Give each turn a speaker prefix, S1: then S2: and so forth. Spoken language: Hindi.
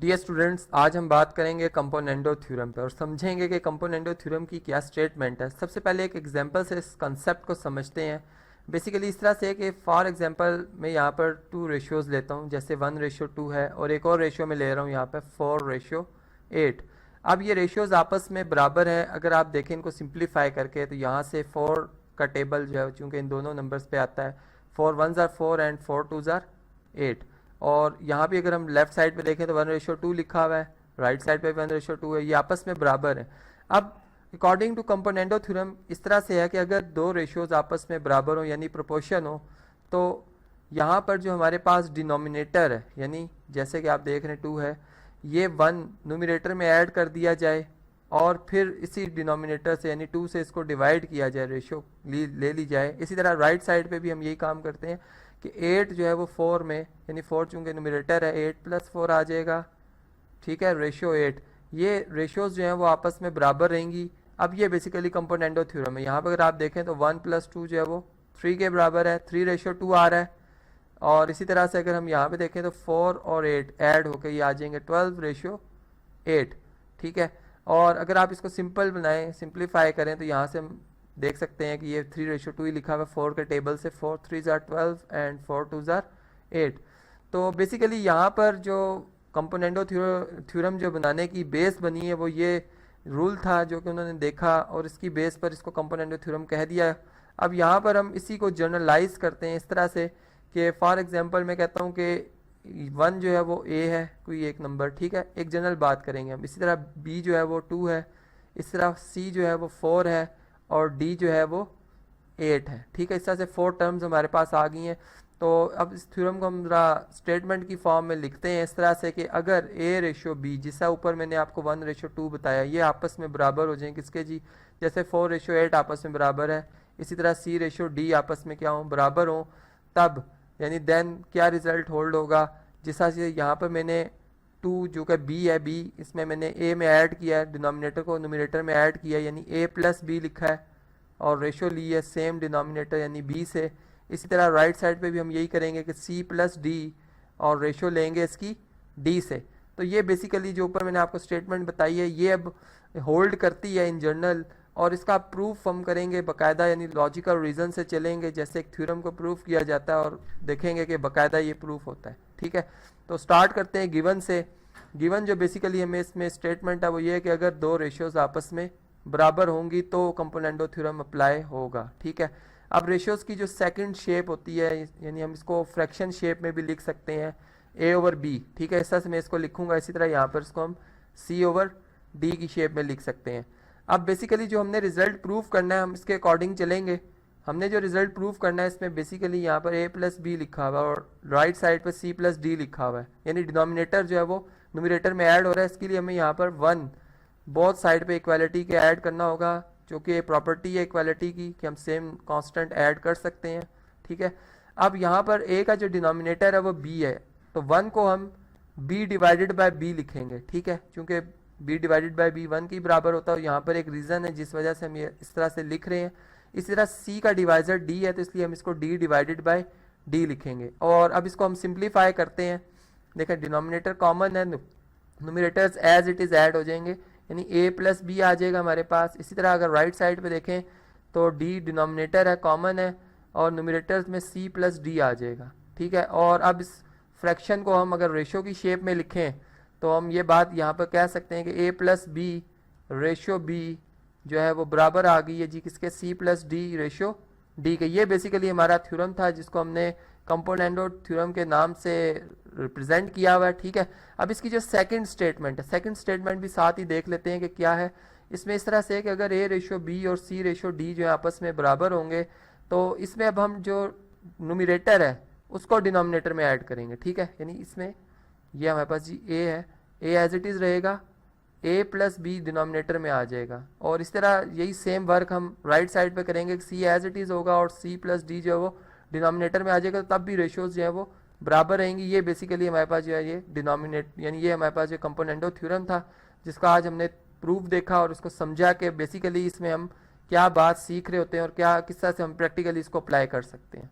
S1: डियर स्टूडेंट्स, आज हम बात करेंगे कंपोनेंडो थ्योरम पे और समझेंगे कि कंपोनेंडो थ्योरम की क्या स्टेटमेंट है। सबसे पहले एक एग्जांपल से इस कंसेप्ट को समझते हैं। बेसिकली इस तरह से कि फॉर एग्जांपल मैं यहाँ पर 2 रेशियोज़ लेता हूँ, जैसे 1:2 है और एक और रेशियो में ले रहा हूँ यहाँ पे 4:8। अब ये रेशियोज़ आपस में बराबर हैं। अगर आप देखें इनको सिंप्लीफाई करके तो यहाँ से 4 का टेबल जो है चूँकि इन दोनों नंबर्स पे आता है 4 1s are 4 and 4 2s are 8। और यहाँ भी अगर हम लेफ्ट साइड पे देखें तो 1:2 लिखा हुआ है, राइट साइड पे 1:2 है, ये आपस में बराबर है। अब अकॉर्डिंग टू कंपोनेंडो थ्योरम इस तरह से है कि अगर दो रेशियोज आपस में बराबर हो यानी प्रोपोर्शन हो तो यहाँ पर जो हमारे पास डिनोमिनेटर है यानी जैसे कि आप देख रहे हैं 2 है, ये 1 न्यूमरेटर में ऐड कर दिया जाए और फिर इसी डिनोमिनेटर से यानी 2 से इसको डिवाइड किया जाए, रेशियो ले ली जाए। इसी तरह राइट साइड पे भी हम यही काम करते हैं कि 8 जो है वो 4 में यानी 4 चूंकि न्यूमरेटर है 8 + 4 आ जाएगा, ठीक है, रेशियो 8। ये रेशियोज जो हैं वो आपस में बराबर रहेंगी। अब ये बेसिकली कंपोनेंडो थ्योरम है। यहाँ पर अगर आप देखें तो 1 + 2 जो है वो 3 के बराबर है, 3:2 आ रहा है। और इसी तरह से अगर हम यहाँ पे देखें तो 4 और 8 ऐड होकर ये आ जाएंगे 12:8, ठीक है। और अगर आप इसको सिंपल बनाएं, सिंप्लीफाई करें तो यहाँ से हम देख सकते हैं कि ये 3:2 ही लिखा हुआ है 4 के टेबल से, 4 3s are 12 and 4 2s are 8। तो बेसिकली यहाँ पर जो कंपोनेंडो थ्योरम जो बनाने की बेस बनी है वो ये रूल था जो कि उन्होंने देखा और इसकी बेस पर इसको कंपोनेंडो थ्योरम कह दिया। अब यहाँ पर हम इसी को जनरलाइज करते हैं इस तरह से कि फॉर एग्जांपल मैं कहता हूँ कि 1 जो है वो a है, कोई एक नंबर, ठीक है, एक जनरल बात करेंगे हम। इसी तरह b जो है वो 2 है, इस तरह c जो है वो 4 है और d जो है वो 8 है, ठीक है। इस तरह से 4 टर्म्स हमारे पास आ गई हैं। तो अब इस थ्योरम को हम जरा स्टेटमेंट की फॉर्म में लिखते हैं इस तरह से कि अगर a:b, जिसका ऊपर मैंने आपको 1:2 बताया, ये आपस में बराबर हो जाए किसके जी, जैसे 4:8 आपस में बराबर है, इसी तरह c:d आपस में क्या हो, बराबर हो, तब यानी देन क्या रिजल्ट होल्ड होगा। जिस तरह से यहाँ पर मैंने 2 जो कि b है, b इसमें मैंने a में ऐड किया है, डिनोमिनेटर को न्यूमरेटर में ऐड किया यानी a + b लिखा है और रेशो ली है सेम डिनोमिनेटर यानी b से। इसी तरह राइट साइड पे भी हम यही करेंगे कि c + d और रेशो लेंगे इसकी d से। तो ये बेसिकली जो ऊपर मैंने आपको स्टेटमेंट बताई है ये अब होल्ड करती है इन जनरल, और इसका प्रूफ हम करेंगे बाकायदा यानी लॉजिकल रीज़न से चलेंगे, जैसे एक थ्योरम को प्रूफ किया जाता है और देखेंगे कि बाकायदा ये प्रूफ होता है, ठीक है। तो स्टार्ट करते हैं गिवन से। गिवन जो बेसिकली हमें इसमें स्टेटमेंट है वो ये है कि अगर दो रेशियोज आपस में बराबर होंगी तो कंपोनेंडो थ्योरम अप्लाई होगा, ठीक है। अब रेशियोज की जो सेकंड शेप होती है यानी हम इसको फ्रैक्शन शेप में भी लिख सकते हैं a/b, ठीक है। इस तरह से मैं इसको लिखूंगा, इसी तरह यहाँ पर इसको हम c/d की शेप में लिख सकते हैं। अब बेसिकली जो हमने रिजल्ट प्रूफ करना है हम इसके अकॉर्डिंग चलेंगे। हमने जो रिजल्ट प्रूफ करना है इसमें बेसिकली यहाँ पर a + b लिखा हुआ है और राइट साइड पर c + d लिखा हुआ है यानी डिनोमिनेटर जो है वो न्यूमरेटर में ऐड हो रहा है। इसके लिए हमें यहाँ पर 1 बोथ साइड पे इक्वालिटी के ऐड करना होगा, जो कि प्रॉपर्टी है इक्वालिटी की कि हम सेम कांस्टेंट ऐड कर सकते हैं, ठीक है। अब यहाँ पर a का जो डिनोमिनेटर है वो b है, तो 1 को हम b/b लिखेंगे, ठीक है, क्योंकि b/b 1 के बराबर होता है। यहाँ पर एक रीज़न है जिस वजह से हम ये इस तरह से लिख रहे हैं। इसी तरह c का डिवाइजर d है तो इसलिए हम इसको d/d लिखेंगे। और अब इसको हम सिंप्लीफाई करते हैं। देखें डिनोमिनेटर कॉमन है, numerators as it is add हो जाएंगे यानी a + b आ जाएगा हमारे पास। इसी तरह अगर राइट साइड पे देखें तो d डिनोमिनेटर है, कॉमन है और न्यूमरेटर्स में c + d आ जाएगा, ठीक है। और अब इस फ्रैक्शन को हम अगर रेशो की शेप में लिखें तो हम ये बात यहाँ पर कह सकते हैं कि a + b/b जो है वो बराबर आ गई है जी किसके, c + d/d के। ये बेसिकली हमारा थ्योरम था जिसको हमने कंपोनेंडो थ्योरम के नाम से रिप्रेजेंट किया हुआ है, ठीक है। अब इसकी जो सेकंड स्टेटमेंट है, सेकंड स्टेटमेंट भी साथ ही देख लेते हैं कि क्या है। इसमें इस तरह से है कि अगर a/b और c/d जो है आपस में बराबर होंगे तो इसमें अब हम जो न्यूमरेटर है उसको डिनोमिनेटर में ऐड करेंगे, ठीक है। यानी इसमें ये हमारे पास जी a है, a एज इट इज़ रहेगा, a + b डिनोमिनेटर में आ जाएगा। और इस तरह यही सेम वर्क हम राइट साइड पे करेंगे, c एज इट इज़ होगा और c + d जो है वो डिनोमिनेटर में आ जाएगा, तब भी रेशियोज जो है वो बराबर रहेंगी। ये बेसिकली हमारे पास जो है ये डिनोमिनेट यानी ये हमारे पास जो कंपोनेंडो थ्योरम था जिसका आज हमने प्रूफ देखा और उसको समझा कि बेसिकली इसमें हम क्या बात सीख रहे होते हैं और क्या किस तरह से हम प्रैक्टिकली इसको अप्लाई कर सकते हैं।